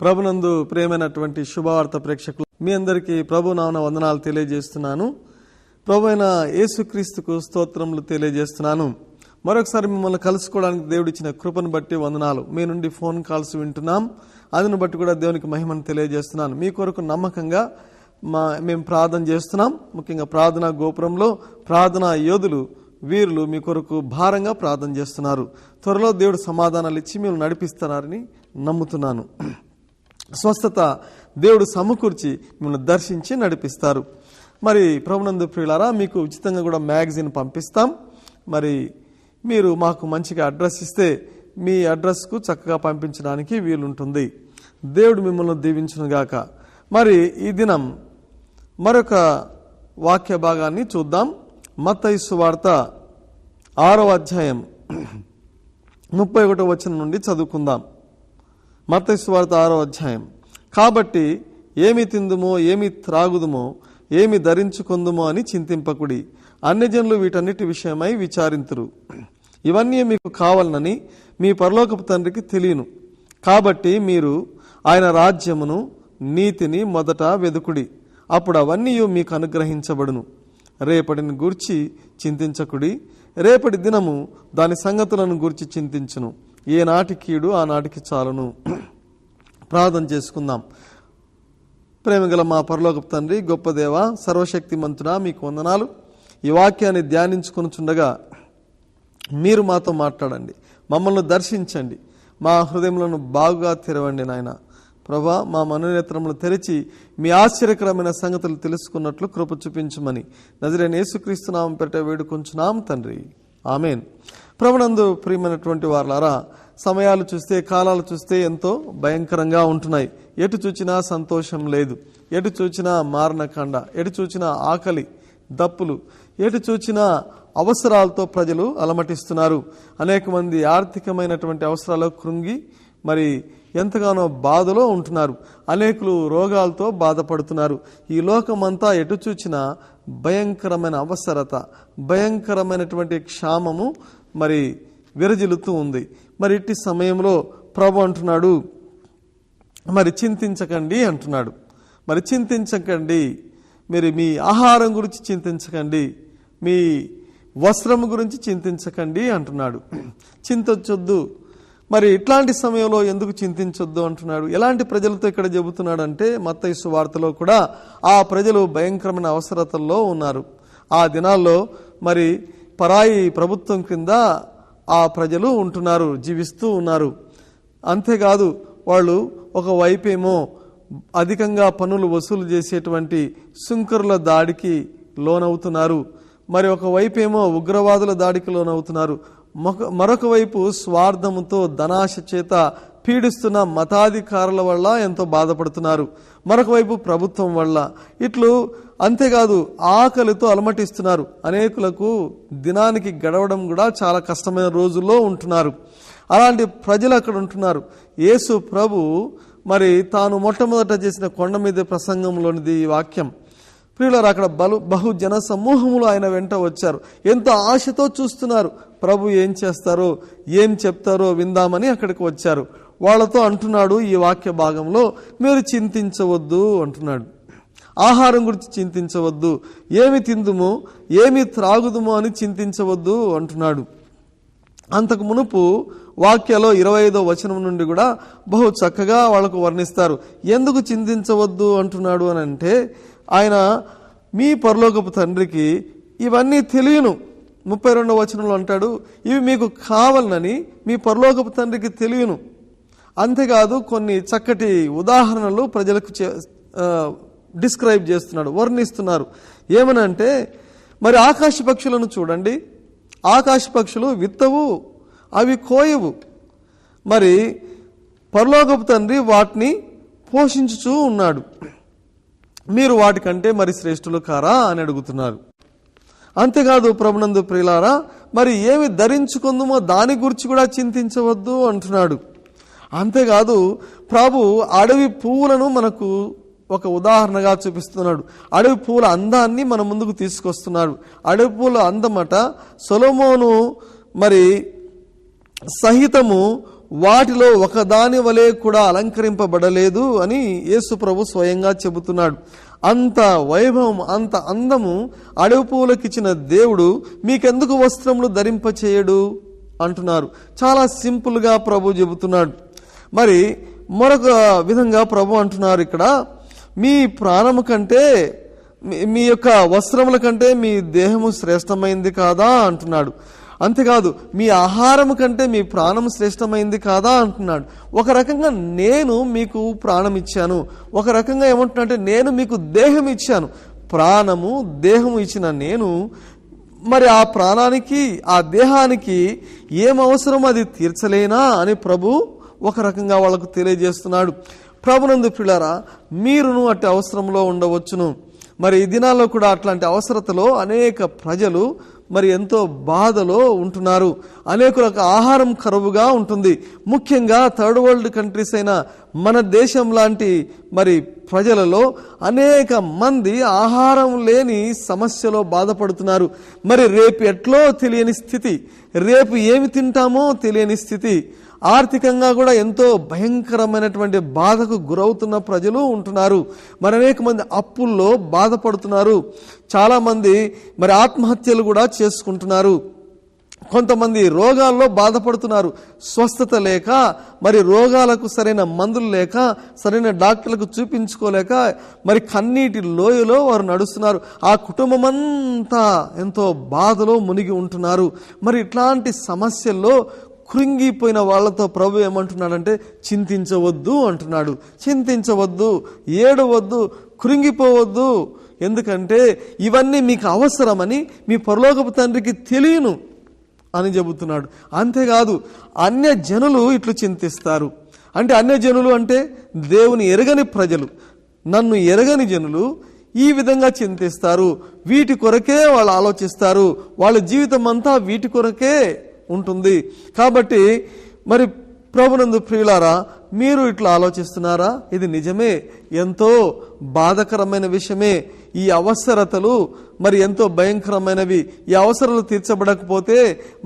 ప్రభునందు ప్రియమైనటువంటి శుభవార్త ప్రేక్షకులు మీ అందరికీ ప్రభు నామమున వందనాలు తెలియజేస్తున్నాను. ప్రభు అయిన యేసుక్రీస్తుకు స్తోత్రములు తెలియజేస్తున్నాను. మరొకసారి మిమ్మల్ని కలుసుకోవడానికి దేవుడిచ్చిన కృపను బట్టి వందనాలు. మీ నుండి ఫోన్ కాల్స్ వింటున్నాం, అందును బట్టి కూడా దేవునికి మహిమను తెలియజేస్తున్నాను. మీ కొరకు నమ్మకంగా మేము ప్రార్థన చేస్తున్నాం. ముఖ్యంగా ప్రార్థనా గోపురంలో ప్రార్థనా యోధులు వీరులు మీ కొరకు భారంగా ప్రార్థన చేస్తున్నారు. త్వరలో దేవుడు సమాధానాలు ఇచ్చి మీరు నడిపిస్తున్నారని నమ్ముతున్నాను. స్వస్థత దేవుడు సమకూర్చి మిమ్మల్ని దర్శించి నడిపిస్తారు. మరి ప్రభునందు ప్రియులారా, మీకు ఉచితంగా కూడా మ్యాగజైన్ పంపిస్తాం. మరి మీరు మాకు మంచిగా అడ్రస్ ఇస్తే మీ అడ్రస్కు చక్కగా పంపించడానికి వీలుంటుంది. దేవుడు మిమ్మల్ని దీవించునుగాక. మరి ఈ దినం మరొక వాక్య భాగాన్ని చూద్దాం. మత్తయి సువార్త 6వ అధ్యాయం 31వ వచనం నుండి చదువుకుందాం. మత్తయి సువార్త 6వ అధ్యాయం. కాబట్టి ఏమి తిందుమో, ఏమి త్రాగుదుమో, ఏమి ధరించుకొందుమో అని చింతింపకుడి. అన్యజనులు వీటన్నిటి విషయమై విచారింతురు. ఇవన్నీ మీకు కావాలనని మీ పరలోకపు తండ్రికి తెలియను. కాబట్టి మీరు ఆయన రాజ్యమును నీతిని మొదట వెదుకుడి, అప్పుడు అవన్నీ మీకు అనుగ్రహించబడును. రేపటిని గూర్చి చింతించకుడి, రేపటి దినము దాని సంగతులను గూర్చి చింతించును. ఏ నాటి కీడు ఆ నాటికి చాలును. ప్రార్థన చేసుకుందాం. ప్రేమగల మా పరలోకపు తండ్రి, గొప్ప దేవ, సర్వశక్తిమంతుడా, మీకు వందనాలు. ఈ వాక్యాన్ని ధ్యానించుకొనుచుండగా మీరు మాతో మాట్లాడండి, మమ్మల్ని దర్శించండి, మా హృదయములను బాగుగా తెరవండి నాయన. ప్రభా, మా మనోనేత్రములు తెరిచి మీ ఆశ్చర్యకరమైన సంగతులు తెలుసుకున్నట్లు కృప చూపించమని నజరేయుడైన యేసుక్రీస్తు నామమున పేరిట వేడుకొంచున్నాం తండ్రి, ఆమేన్. ప్రభునందు ప్రియమైనటువంటి వారలారా, సమయాలు చూస్తే, కాలాలు చూస్తే ఎంతో భయంకరంగా ఉంటున్నాయి. ఎటు చూచినా సంతోషం లేదు, ఎటు చూచినా మారణకాండ, ఎటు చూచినా ఆకలి దప్పులు, ఎటు చూచినా అవసరాలతో ప్రజలు అలమటిస్తున్నారు. అనేక మంది ఆర్థికమైనటువంటి అవసరాలు కృంగి మరి ఎంతగానో బాధలో ఉంటున్నారు. అనేకులు రోగాలతో బాధపడుతున్నారు. ఈ లోకమంతా ఎటు చూచినా భయంకరమైన అవసరత, భయంకరమైనటువంటి క్షామము మరి విరజిల్లుతూ ఉంది. మరి ఇట్టి సమయంలో ప్రభు అంటున్నాడు, మరి చింతించకండి అంటున్నాడు. మరి చింతించకండి, మీరు మీ ఆహారం గురించి చింతించకండి, మీ వస్త్రం గురించి చింతించకండి అంటున్నాడు. చింతించొద్దు. మరి ఇట్లాంటి సమయంలో ఎందుకు చింతించొద్దు అంటున్నాడు? ఎలాంటి ప్రజలతో ఇక్కడ చెబుతున్నాడు అంటే, మత్తయి సువార్తలో కూడా ఆ ప్రజలు భయంకరమైన అవసరతల్లో ఉన్నారు. ఆ దినాల్లో మరి పరాయి ప్రభుత్వం కింద ఆ ప్రజలు ఉంటున్నారు, జీవిస్తూ ఉన్నారు. అంతేకాదు, వాళ్ళు ఒకవైపేమో అధికంగా పన్నులు వసూలు చేసేటువంటి సుంకరుల దాడికి లోనవుతున్నారు, మరి ఒకవైపేమో ఉగ్రవాదుల దాడికి లోనవుతున్నారు, మరొక వైపు స్వార్థముతో ధనాశ చేత పీడిస్తున్న మతాధికారుల వల్ల ఎంతో బాధపడుతున్నారు, మరొక వైపు ప్రభుత్వం వల్ల. ఇట్లు అంతేకాదు, ఆకలితో అలమటిస్తున్నారు. అనేకులకు దినానికి గడవడం కూడా చాలా కష్టమైన రోజుల్లో ఉంటున్నారు. అలాంటి ప్రజలు అక్కడ ఉంటున్నారు. యేసు ప్రభు మరి తాను మొట్టమొదట చేసిన కొండ మీద ప్రసంగంలోనిది ఈ వాక్యం. ప్రియులారా, అక్కడ బహు జన సమూహములు ఆయన వెంట వచ్చారు. ఎంతో ఆశతో చూస్తున్నారు ప్రభు ఏం చేస్తారో, ఏం చెప్తారో విందామని అక్కడికి వచ్చారు. వాళ్ళతో అంటున్నాడు ఈ వాక్య భాగంలో, మీరు చింతించవద్దు అంటున్నాడు. ఆహారం గురించి చింతించవద్దు, ఏమి తిందుమో, ఏమి త్రాగుదుమో అని చింతించవద్దు అంటున్నాడు. అంతకు మునుపు వాక్యలో 25వ వచనం నుండి కూడా బహు చక్కగా వాళ్ళకు వర్ణిస్తారు. ఎందుకు చింతించవద్దు అంటున్నాడు అని అంటే, ఆయన మీ పరలోకపు తండ్రికి ఇవన్నీ తెలియను. 32వ వచనంలో అంటాడు, ఇవి మీకు కావాలని మీ పరలోకపు తండ్రికి తెలియను. అంతేకాదు, కొన్ని చక్కటి ఉదాహరణలు ప్రజలకు డిస్క్రైబ్ చేస్తున్నాడు, వర్ణిస్తున్నారు. ఏమనంటే, మరి ఆకాశ పక్షులను చూడండి, ఆకాశ పక్షులు విత్తవు, అవి కోయవు, మరి పరలోకపు తండ్రి వాటిని పోషించుచూ ఉన్నాడు, మీరు వాటికంటే మరి శ్రేష్ఠులు కారా అని అడుగుతున్నారు. అంతేకాదు ప్రభునందు ప్రియులారా, మరి ఏమి ధరించుకుందుమో దాని గురించి కూడా చింతించవద్దు అంటున్నాడు. అంతేకాదు, ప్రభు అడవి పువ్వులను మనకు ఒక ఉదాహరణగా చూపిస్తున్నాడు. అడవి పువ్వుల అందాన్ని మన ముందుకు తీసుకొస్తున్నాడు. అడవి పువ్వుల అందమట సొలొమోను మరి సహితము వాటిలో ఒకదాని వలె కూడా అలంకరింపబడలేదు అని యేసు ప్రభు స్వయంగా చెబుతున్నాడు. అంత వైభవం, అంత అందము అడవి పువ్వులకిచ్చిన దేవుడు మీకెందుకు వస్త్రములు ధరింపచేయడు అంటున్నారు. చాలా సింపుల్గా ప్రభు చెబుతున్నాడు. మరి మరొక విధంగా ప్రభు అంటున్నారు ఇక్కడ, మీ ప్రాణము కంటే మీ యొక్క వస్త్రముల కంటే మీ దేహము శ్రేష్టమైంది కాదా అంటున్నాడు. అంతేకాదు, మీ ఆహారము కంటే మీ ప్రాణం శ్రేష్టమైంది కాదా అంటున్నాడు. ఒక రకంగా నేను మీకు ప్రాణం ఇచ్చాను, ఒక రకంగా ఏమంటున్నాడంటే నేను మీకు దేహం ఇచ్చాను. ప్రాణము దేహము ఇచ్చిన నేను మరి ఆ ప్రాణానికి ఆ దేహానికి ఏం అవసరం అది తీర్చలేనా అని ప్రభు ఒక రకంగా వాళ్ళకు తెలియజేస్తున్నాడు. ప్రభునందు ప్రియులారా, మీరును అట్టి అవసరంలో ఉండవచ్చును. మరి ఈ దినాల్లో కూడా అట్లాంటి అవసరతలో అనేక ప్రజలు మరి ఎంతో బాధలో ఉంటున్నారు. అనేకులకు ఆహారం కరువుగా ఉంటుంది. ముఖ్యంగా థర్డ్ వరల్డ్ కంట్రీస్ అయిన మన దేశం లాంటి మరి ప్రజలలో అనేక మంది ఆహారం లేని సమస్యలో బాధపడుతున్నారు. మరి రేపు ఎట్లో తెలియని స్థితి, రేపు ఏమి తింటామో తెలియని స్థితి, ఆర్థికంగా కూడా ఎంతో భయంకరమైనటువంటి బాధకు గురవుతున్న ప్రజలు ఉంటున్నారు. మరి అనేక మంది అప్పుల్లో బాధపడుతున్నారు. చాలా మంది మరి ఆత్మహత్యలు కూడా చేసుకుంటున్నారు. కొంతమంది రోగాల్లో బాధపడుతున్నారు. స్వస్థత లేక, మరి రోగాలకు సరైన మందులు లేక, సరైన డాక్టర్లకు చూపించుకోలేక మరి కన్నీటి లోయలో వారు నడుస్తున్నారు. ఆ కుటుంబం అంతా ఎంతో బాధలో మునిగి ఉంటున్నారు. మరి ఇట్లాంటి సమస్యల్లో కృంగిపోయిన వాళ్ళతో ప్రభు ఏమంటున్నాడంటే చింతించవద్దు అంటున్నాడు. చింతించవద్దు, ఏడవద్దు, కృంగిపోవద్దు. ఎందుకంటే ఇవన్నీ మీకు అవసరమని మీ పరలోకపు తండ్రికి తెలియను అని చెబుతున్నాడు. అంతేకాదు, అన్య జనులు ఇట్లు చింతిస్తారు. అంటే అన్య జనులు అంటే దేవుని ఎరగని ప్రజలు, నన్ను ఎరగని జనులు ఈ విధంగా చింతిస్తారు. వీటి కొరకే వాళ్ళు ఆలోచిస్తారు. వాళ్ళ జీవితం అంతా వీటి కొరకే ఉంటుంది. కాబట్టి మరి ప్రభునందు ప్రియులారా, మీరు ఇట్లా ఆలోచిస్తున్నారా? ఇది నిజమే, ఎంతో బాధకరమైన విషయమే. ఈ అవసరతలు మరి ఎంతో భయంకరమైనవి. ఈ అవసరాలు తీర్చబడకపోతే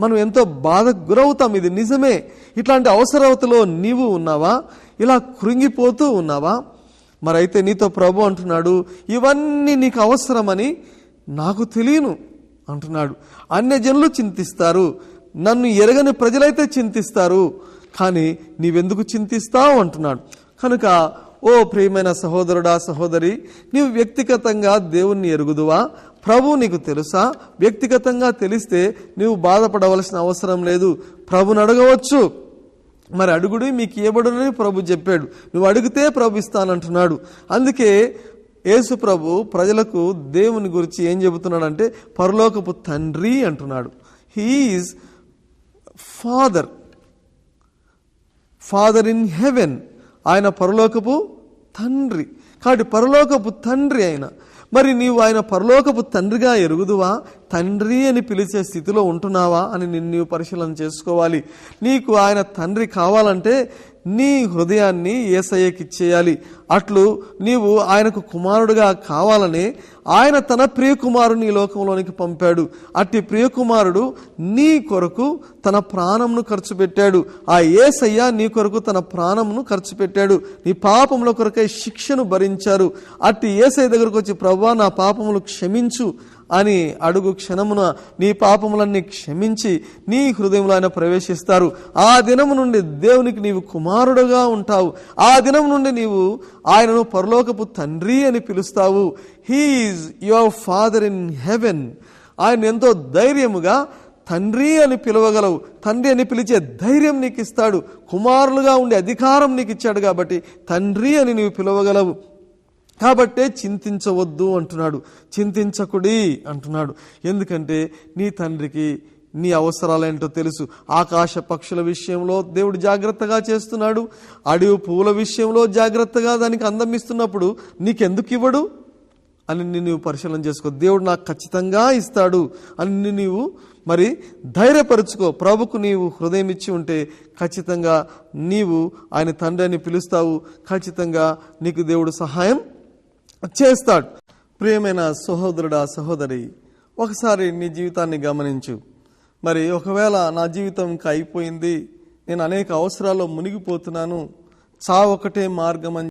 మనం ఎంతో బాధకు గురవుతాం. ఇది నిజమే. ఇట్లాంటి అవసరతలో నీవు ఉన్నావా? ఇలా కృంగిపోతూ ఉన్నావా? మరి అయితే నీతో ప్రభు అంటున్నాడు, ఇవన్నీ నీకు అవసరమని నాకు తెలియను అంటున్నాడు. అన్య జనులు చింతిస్తారు, నన్ను ఎరగని ప్రజలైతే చింతిస్తారు, కానీ నీవెందుకు చింతిస్తావు అంటున్నాడు. కనుక ఓ ప్రియమైన సహోదరుడా, సహోదరి, నీవు వ్యక్తిగతంగా దేవుణ్ణి ఎరుగుదువా? ప్రభు నీకు తెలుసా? వ్యక్తిగతంగా తెలిస్తే నీవు బాధపడవలసిన అవసరం లేదు. ప్రభుని అడగవచ్చు. మరి అడుగుడి మీకు ఇవ్వబడునని ప్రభు చెప్పాడు. నువ్వు అడిగితే ప్రభు ఇస్తానంటున్నాడు. అందుకే యేసు ప్రభు ప్రజలకు దేవుని గురించి ఏం చెబుతున్నాడంటే పరలోకపు తండ్రి అంటున్నాడు. He is father in heaven. ఆయన పరలోకపు తండ్రి. కాబట్టి పరలోకపు తండ్రి ఆయన. మరి నీవు ఆయన పరలోకపు తండ్రిగా ఎరుగుదువా? తండ్రి అని పిలిచే స్థితిలో ఉంటున్నావా అని నీవు పరిశీలన చేసుకోవాలి. నీకు ఆయన తండ్రి కావాలంటే నీ హృదయాన్ని యేసయ్యకి ఇచ్చేయాలి. అట్లు నీవు ఆయనకు కుమారుడుగా కావాలని ఆయన తన ప్రియకుమారుని ఈ లోకంలోనికి పంపాడు. అట్టి ప్రియకుమారుడు నీ కొరకు తన ప్రాణంను ఖర్చు పెట్టాడు. ఆ యేసయ్య నీ కొరకు తన ప్రాణంను ఖర్చు పెట్టాడు. నీ పాపముల కొరకై శిక్షను భరించారు. అట్టి యేసయ్య దగ్గరకు వచ్చి, ప్రభువా నా పాపములు క్షమించు అని అడుగు క్షణమున నీ పాపములన్నీ క్షమించి నీ హృదయంలో ఆయన ప్రవేశిస్తారు. ఆ దినము నుండి దేవునికి నీవు కుమారుడుగా ఉంటావు. ఆ దినం నుండి నీవు ఆయనను పరలోకపు తండ్రి అని పిలుస్తావు. He is your father in heaven. ఆయన ఎంతో ధైర్యముగా తండ్రి అని పిలవగలవు. తండ్రి అని పిలిచే ధైర్యం నీకు ఇస్తాడు. కుమారులుగా ఉండే అధికారం నీకు ఇచ్చాడు కాబట్టి తండ్రి అని నీవు పిలవగలవు. కాబట్టే చింతించవద్దు అంటున్నాడు, చింతించకుడి అంటున్నాడు. ఎందుకంటే నీ తండ్రికి నీ అవసరాలేంటో తెలుసు. ఆకాశ పక్షుల విషయంలో దేవుడు జాగ్రత్తగా చేస్తున్నాడు. అడవి పువ్వుల విషయంలో జాగ్రత్తగా దానికి అందమిస్తున్నప్పుడు నీకెందుకు ఇవ్వడు అని నీవు పరిశీలన చేసుకో. దేవుడు నాకు ఖచ్చితంగా ఇస్తాడు అని నీవు మరి ధైర్యపరుచుకో. ప్రభుకు నీవు హృదయం ఇచ్చి ఉంటే ఖచ్చితంగా నీవు ఆయన తండ్రి అని పిలుస్తావు. ఖచ్చితంగా నీకు దేవుడు సహాయం చేస్తాడు. ప్రియమైన సహోదరుడా, సహోదరి, ఒకసారి నీ జీవితాన్ని గమనించు. మరి ఒకవేళ నా జీవితం ఇంకా అయిపోయింది, నేను అనేక అవసరాల్లో మునిగిపోతున్నాను, చావు ఒకటే మార్గం అని